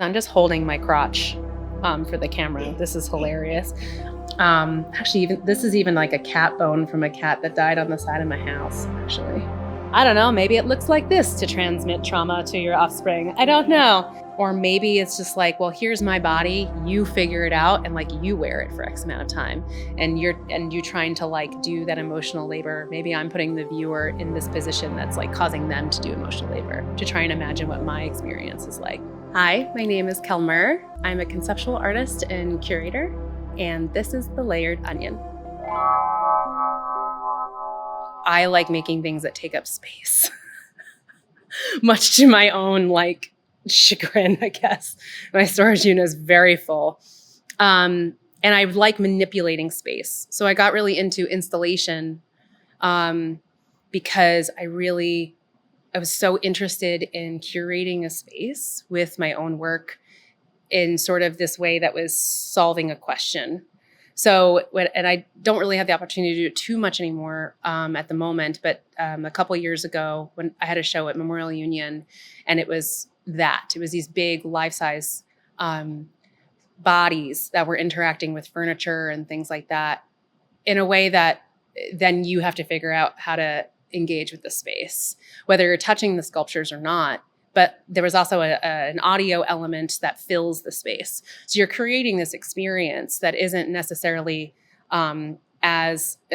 I'm just holding my crotch for the camera. This is hilarious. Actually, even this is even like a cat bone from a cat that died on the side of my house, actually. I don't know, maybe it looks like this to transmit trauma to your offspring. I don't know. Or maybe it's just like, well, here's my body, you figure it out and like you wear it for X amount of time. And you trying to like do that emotional labor. Maybe I'm putting the viewer in this position that's like causing them to do emotional labor, to try and imagine what my experience is like. Hi, my name is Kel Mur. I'm a conceptual artist and curator, and this is The Layered Onion. I like making things that take up space, much to my own like chagrin, I guess. My storage unit is very full. And I like manipulating space. So I got really into installation because I was so interested in curating a space with my own work in sort of this way that was solving a question. So, and I don't really have the opportunity to do it too much anymore at the moment, but a couple of years ago when I had a show at Memorial Union, and it was these big life-size bodies that were interacting with furniture and things like that in a way that then you have to figure out how to engage with the space, whether you're touching the sculptures or not. But there was also an audio element that fills the space. So you're creating this experience that isn't necessarily and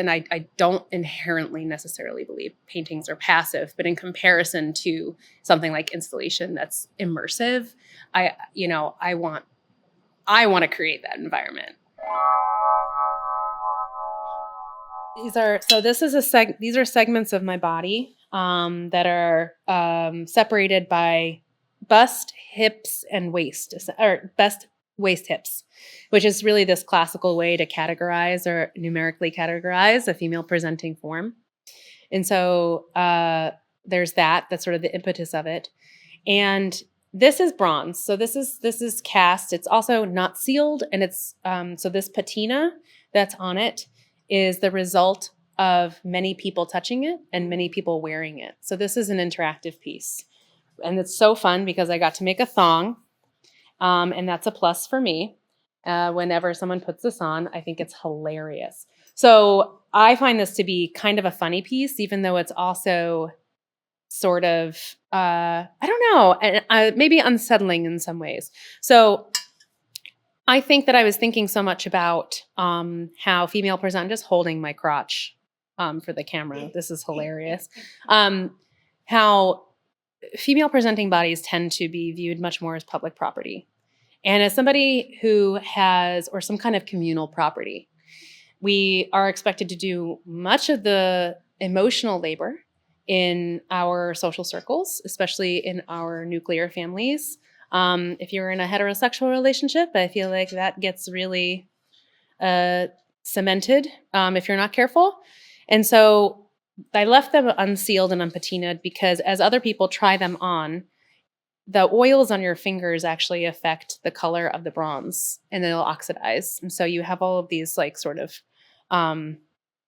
I don't inherently necessarily believe paintings are passive, but in comparison to something like installation that's immersive, I want to create that environment. These are segments of my body that are separated by bust, hips, and waist, or bust, waist, hips, which is really this classical way to categorize or numerically categorize a female presenting form. And so there's that's sort of the impetus of it. And this is bronze. So this is cast. It's also not sealed. And it's so this patina that's on it is the result of many people touching it and many people wearing it. So this is an interactive piece. And it's so fun because I got to make a thong. And that's a plus for me. Whenever someone puts this on, I think it's hilarious. So I find this to be kind of a funny piece, even though it's also sort of, I don't know, maybe unsettling in some ways. So I think that I was thinking so much about how female present, just holding my crotch for the camera. This is hilarious. How female presenting bodies tend to be viewed much more as public property. And as somebody who has, or some kind of communal property, we are expected to do much of the emotional labor in our social circles, especially in our nuclear families. If you're in a heterosexual relationship, I feel like that gets really cemented if you're not careful. And so I left them unsealed and unpatinaed because as other people try them on, the oils on your fingers actually affect the color of the bronze and they'll oxidize. And so you have all of these like sort of, and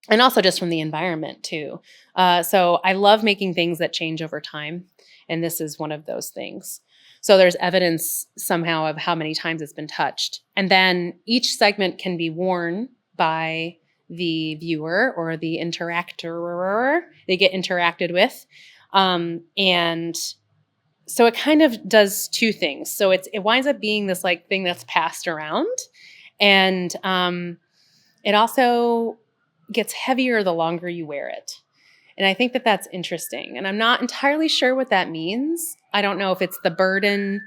also just from the environment too. So I love making things that change over time. And this is one of those things. So there's evidence somehow of how many times it's been touched. And then each segment can be worn by the viewer or the interactor. They get interacted with. And so it kind of does two things. So it winds up being this like thing that's passed around. And it also gets heavier the longer you wear it. And I think that that's interesting. And I'm not entirely sure what that means. I don't know if it's the burden,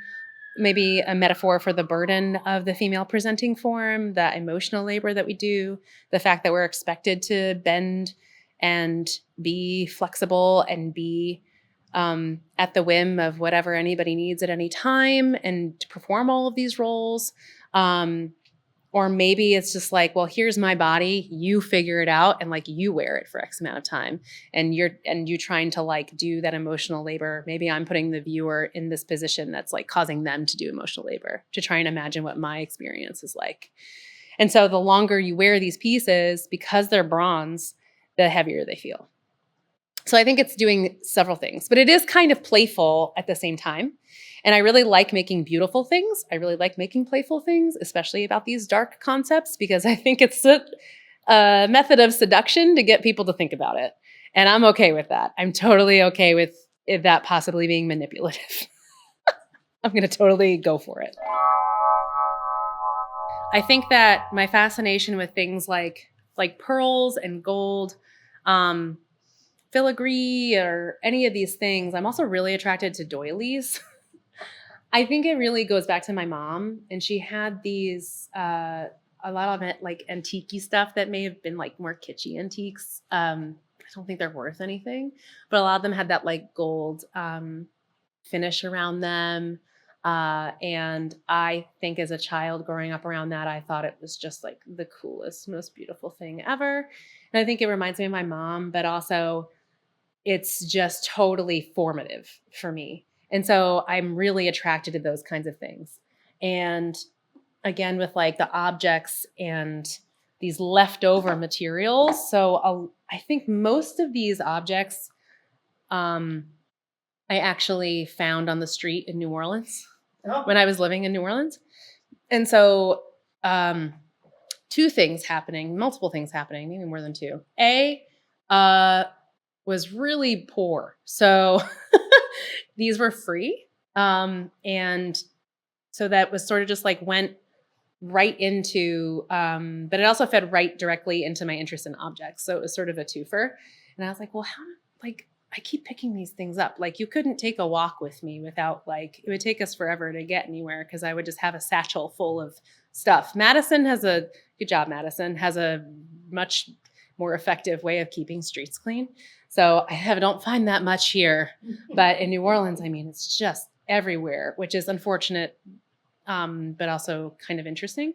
maybe a metaphor for the burden of the female presenting form, the emotional labor that we do, the fact that we're expected to bend and be flexible and be at the whim of whatever anybody needs at any time and to perform all of these roles. Or maybe it's just like, well, here's my body, you figure it out and like you wear it for X amount of time. And you trying to like do that emotional labor. Maybe I'm putting the viewer in this position that's like causing them to do emotional labor, to try and imagine what my experience is like. And so the longer you wear these pieces, because they're bronze, the heavier they feel. So I think it's doing several things, but it is kind of playful at the same time. And I really like making beautiful things. I really like making playful things, especially about these dark concepts, because I think it's a method of seduction to get people to think about it. And I'm okay with that. I'm totally okay with that possibly being manipulative. I'm going to totally go for it. I think that my fascination with things like pearls and gold, um, filigree, or any of these things, I'm also really attracted to doilies. I think it really goes back to my mom, and she had these a lot of it like antique stuff that may have been like more kitschy antiques. I don't think they're worth anything, but a lot of them had that like gold finish around them. And I think as a child growing up around that, I thought it was just like the coolest, most beautiful thing ever. And I think it reminds me of my mom, but also it's just totally formative for me. And so I'm really attracted to those kinds of things. And again, with like the objects and these leftover materials. So I think most of these objects I actually found on the street in New Orleans when I was living in New Orleans. And so multiple things happening, maybe more than two. Was really poor. So these were free. And so that was sort of just like went right into, but it also fed right directly into my interest in objects. So it was sort of a twofer. And I was like, well, I keep picking these things up. Like you couldn't take a walk with me without it would take us forever to get anywhere because I would just have a satchel full of stuff. Good job, Madison, has a much more effective way of keeping streets clean. So don't find that much here. But in New Orleans, I mean, it's just everywhere, which is unfortunate, but also kind of interesting.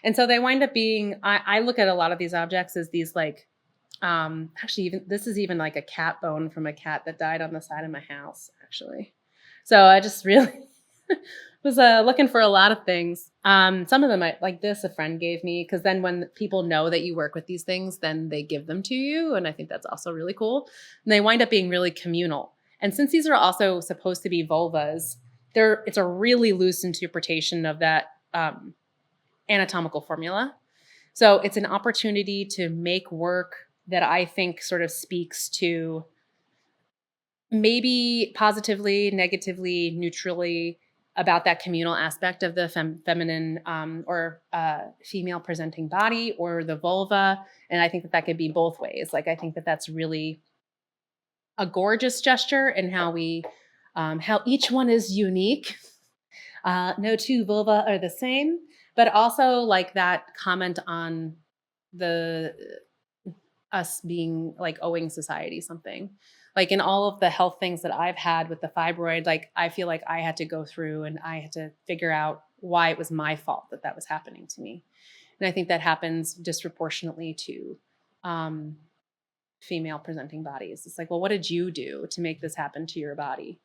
And so they wind up being, I look at a lot of these objects as these actually this is even like a cat bone from a cat that died on the side of my house, actually. So I just really was looking for a lot of things. Some of them, like this, a friend gave me, because then when people know that you work with these things, then they give them to you. And I think that's also really cool. And they wind up being really communal. And since these are also supposed to be vulvas, it's a really loose interpretation of that anatomical formula. So it's an opportunity to make work that I think sort of speaks to maybe positively, negatively, neutrally about that communal aspect of the feminine or female presenting body or the vulva. And I think that could be both ways. Like, I think that that's really a gorgeous gesture in how how each one is unique. No two vulva are the same, but also like that comment on us being like owing society something. Like in all of the health things that I've had with the fibroid, like I feel like I had to go through and I had to figure out why it was my fault that was happening to me. And I think that happens disproportionately to female presenting bodies. It's like, well, what did you do to make this happen to your body?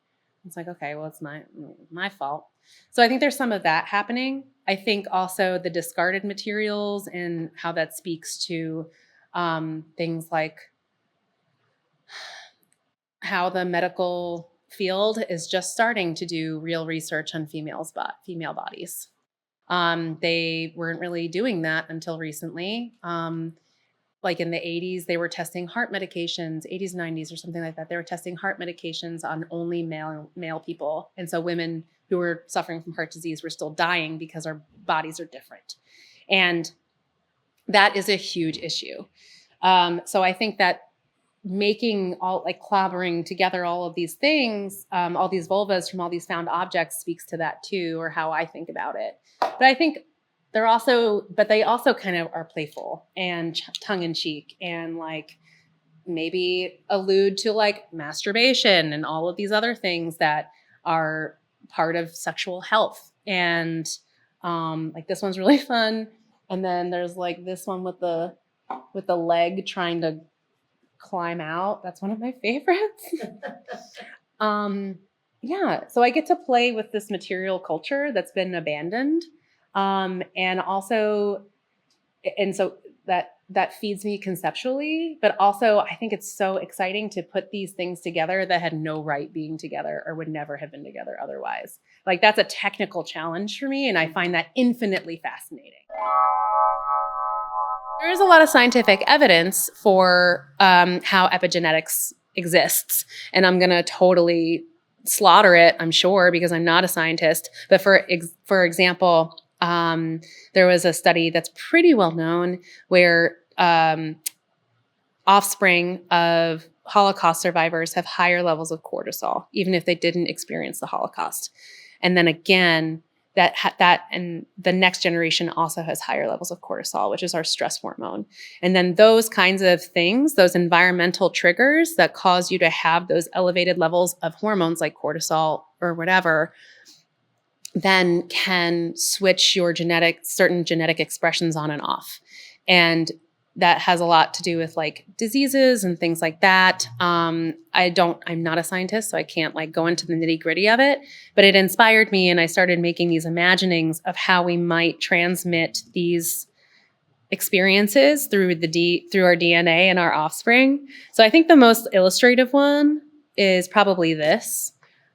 It's like, okay, well, it's my fault. So I think there's some of that happening. I think also the discarded materials and how that speaks to things like how the medical field is just starting to do real research on female bodies. They weren't really doing that until recently. Like in the 80s, they were testing heart medications, 80s, 90s or something like that. They were testing heart medications on only male people. And so women who were suffering from heart disease were still dying because our bodies are different. And that is a huge issue. So I think that making clobbering together all of these things, all these vulvas from all these found objects speaks to that too, or how I think about it. But I think they also kind of are playful and tongue in cheek and like maybe allude to like masturbation and all of these other things that are part of sexual health. And like this one's really fun. And then there's like this one with the leg trying to climb out. That's one of my favorites. Yeah. So I get to play with this material culture that's been abandoned. And so that that feeds me conceptually, but also I think it's so exciting to put these things together that had no right being together or would never have been together otherwise. Like that's a technical challenge for me, and I find that infinitely fascinating. There is a lot of scientific evidence for how epigenetics exists, and I'm going to totally slaughter it, I'm sure, because I'm not a scientist. But for example, there was a study that's pretty well known where offspring of Holocaust survivors have higher levels of cortisol, even if they didn't experience the Holocaust. And then again, that and the next generation also has higher levels of cortisol, which is our stress hormone. And then those kinds of things, those environmental triggers that cause you to have those elevated levels of hormones like cortisol or whatever, then can switch your certain genetic expressions on and off. And that has a lot to do with like diseases and things like that. I'm not a scientist, so I can't like go into the nitty gritty of it, but it inspired me. And I started making these imaginings of how we might transmit these experiences through our DNA and our offspring. So I think the most illustrative one is probably this.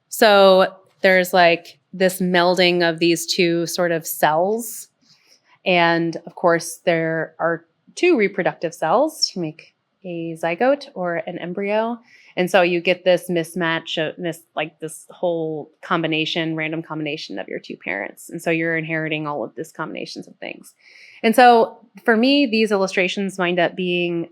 So there's like this melding of these two sort of cells. And of course, there are two reproductive cells to make a zygote or an embryo. And so you get this mismatch of this whole combination, random combination of your two parents. And so you're inheriting all of these combinations of things. And so for me, these illustrations wind up being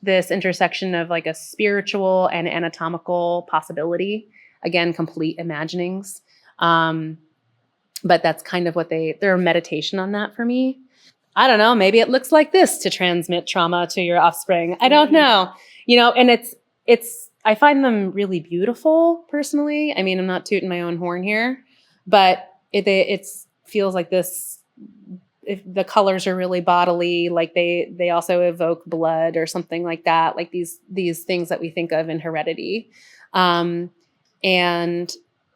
this intersection of like a spiritual and anatomical possibility. Again, complete imaginings. But that's kind of what they're a meditation on that for me. I don't know, maybe it looks like this to transmit trauma to your offspring. I don't know. And I find them really beautiful personally. I mean, I'm not tooting my own horn here, but it feels like this, if the colors are really bodily, like they also evoke blood or something like that, like these things that we think of in heredity. And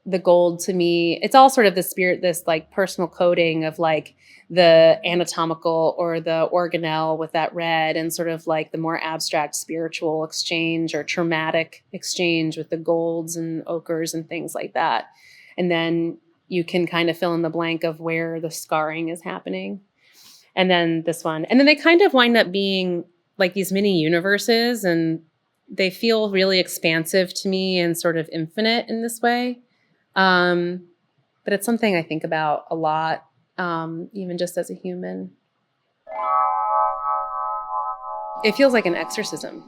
the gold to me, it's all sort of the spirit, this like personal coding of like the anatomical or the organelle with that red, and sort of like the more abstract spiritual exchange or traumatic exchange with the golds and ochres and things like that. And then you can kind of fill in the blank of where the scarring is happening. And then this one. And then they kind of wind up being like these mini universes, and they feel really expansive to me and sort of infinite in this way. But it's something I think about a lot, even just as a human. It feels like an exorcism,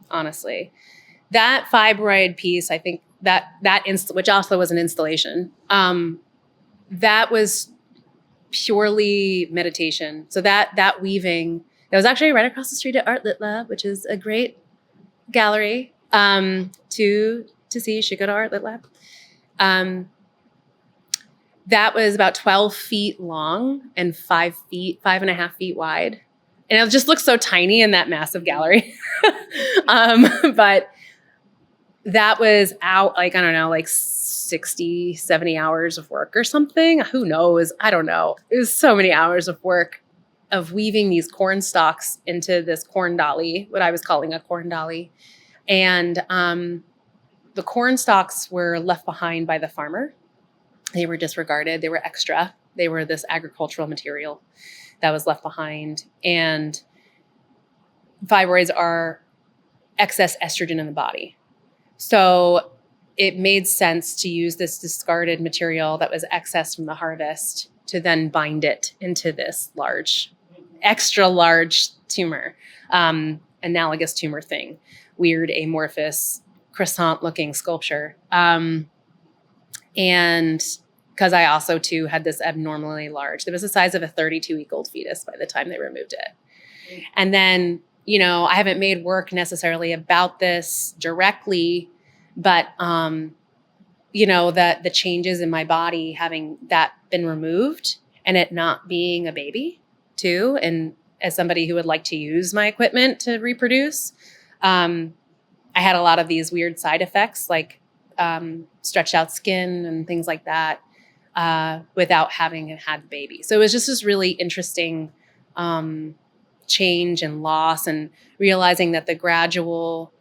honestly. That fibroid piece, I think which also was an installation, that was purely meditation. So that weaving, that was actually right across the street at Art Lit Lab, which is a great gallery to see. You should go to Art Lit Lab. That was about 12 feet long and 5.5 feet wide. And it just looks so tiny in that massive gallery. But that was out, like, I don't know, like 60, 70 hours of work or something. Who knows? I don't know. It was so many hours of work of weaving these corn stalks into this corn dolly, what I was calling a corn dolly. And the corn stalks were left behind by the farmer. They were disregarded. They were extra. They were this agricultural material that was left behind. And fibroids are excess estrogen in the body. So it made sense to use this discarded material that was excess from the harvest to then bind it into this extra large tumor, analogous tumor thing, weird amorphous croissant looking sculpture. And because I also too had this abnormally large, it was the size of a 32-week-old fetus by the time they removed it. And then, I haven't made work necessarily about this directly, but, that the changes in my body, having that been removed and it not being a baby too. And as somebody who would like to use my equipment to reproduce, I had a lot of these weird side effects, like stretched out skin and things like that, without having had the baby. So it was just this really interesting change and loss, and realizing that the gradual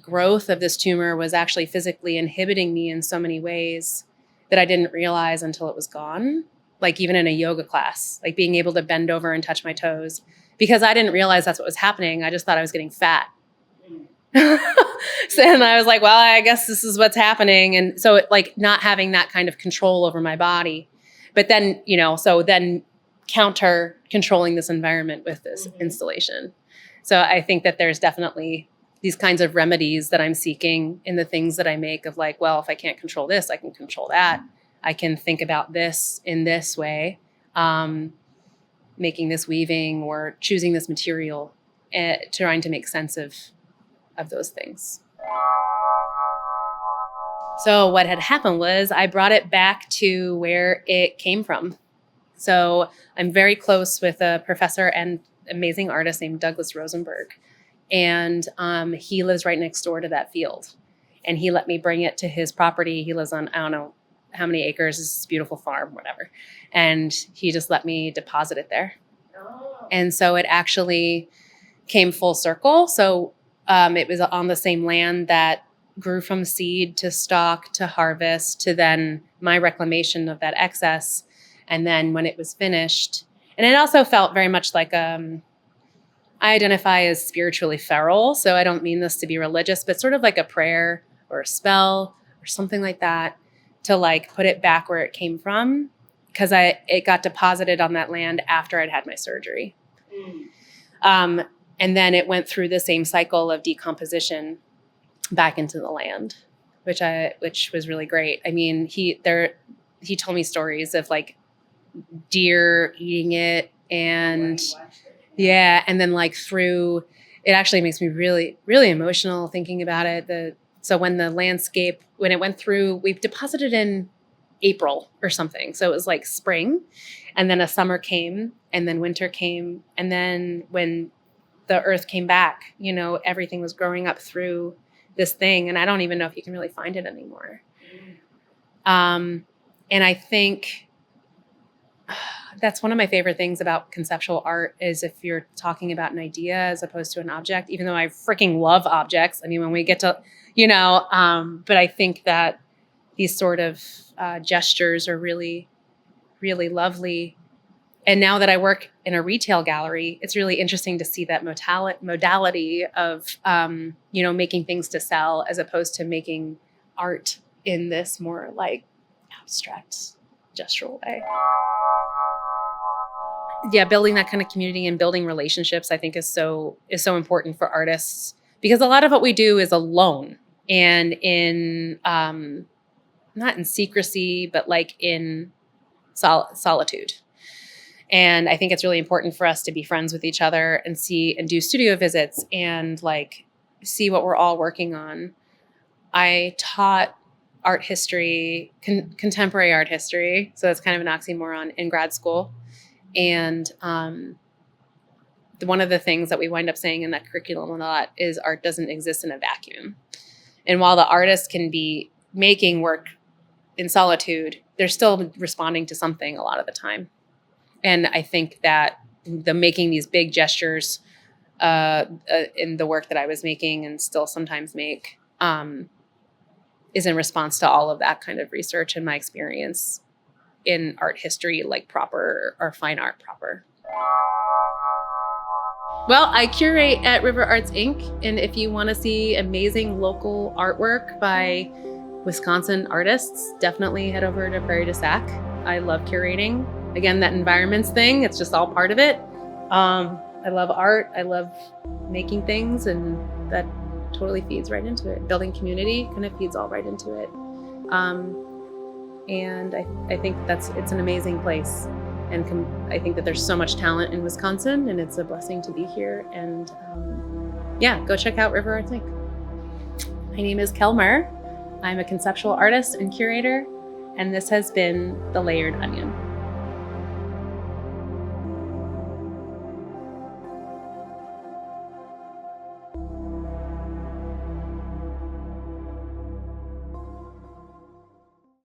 growth of this tumor was actually physically inhibiting me in so many ways that I didn't realize until it was gone. Like even in a yoga class, like being able to bend over and touch my toes, because I didn't realize that's what was happening. I just thought I was getting fat. So, and I was like, well, I guess this is what's happening. And so it, like not having that kind of control over my body, but then, so then counter controlling this environment with this installation. So I think that there's definitely these kinds of remedies that I'm seeking in the things that I make of like, well, if I can't control this, I can control that. I can think about this in this way, making this weaving or choosing this material, trying to make sense of those things. So what had happened was I brought it back to where it came from. So I'm very close with a professor and amazing artist named Douglas Rosenberg. And he lives right next door to that field. And he let me bring it to his property. He lives on, I don't know how many acres, this beautiful farm, whatever. And he just let me deposit it there. Oh. And so it actually came full circle. So it was on the same land that grew from seed to stalk to harvest to then my reclamation of that excess. And then when it was finished, and it also felt very much like I identify as spiritually feral. So I don't mean this to be religious, but sort of like a prayer or a spell or something like that to like put it back where it came from. Because it got deposited on that land after I'd had my surgery. And then it went through the same cycle of decomposition back into the land, which was really great. I mean, he told me stories of like deer eating it, and yeah, and then like through it actually makes me really, really emotional thinking about it. So when it went through, we deposited in April or something. So it was like spring, and then a summer came, and then winter came, and then when the earth came back, everything was growing up through this thing, and I don't even know if you can really find it anymore. And I think that's one of my favorite things about conceptual art is if you're talking about an idea as opposed to an object, even though I freaking love objects. I mean, when we get to, but I think that these sort of gestures are really, really lovely. And now that I work in a retail gallery, it's really interesting to see that modality of, making things to sell as opposed to making art in this more like abstract gestural way. Yeah, building that kind of community and building relationships, I think is so important for artists, because a lot of what we do is alone and in, not in secrecy, but like in solitude. And I think it's really important for us to be friends with each other and do studio visits and like see what we're all working on. I taught art history, contemporary art history. So that's kind of an oxymoron in grad school. And one of the things that we wind up saying in that curriculum a lot is art doesn't exist in a vacuum. And while the artist can be making work in solitude, they're still responding to something a lot of the time. And I think that making these big gestures in the work that I was making and still sometimes make is in response to all of that kind of research and my experience in art history, like proper or fine art proper. Well, I curate at River Arts Inc. And if you want to see amazing local artwork by Wisconsin artists, definitely head over to Prairie du Sac. I love curating. Again, that environments thing, it's just all part of it. I love art. I love making things, and that totally feeds right into it. Building community kind of feeds all right into it. And I think it's an amazing place. And I think that there's so much talent in Wisconsin, and it's a blessing to be here. And go check out River Arts Inc. My name is Kel Mur. I'm a conceptual artist and curator, and this has been The Layered Onion.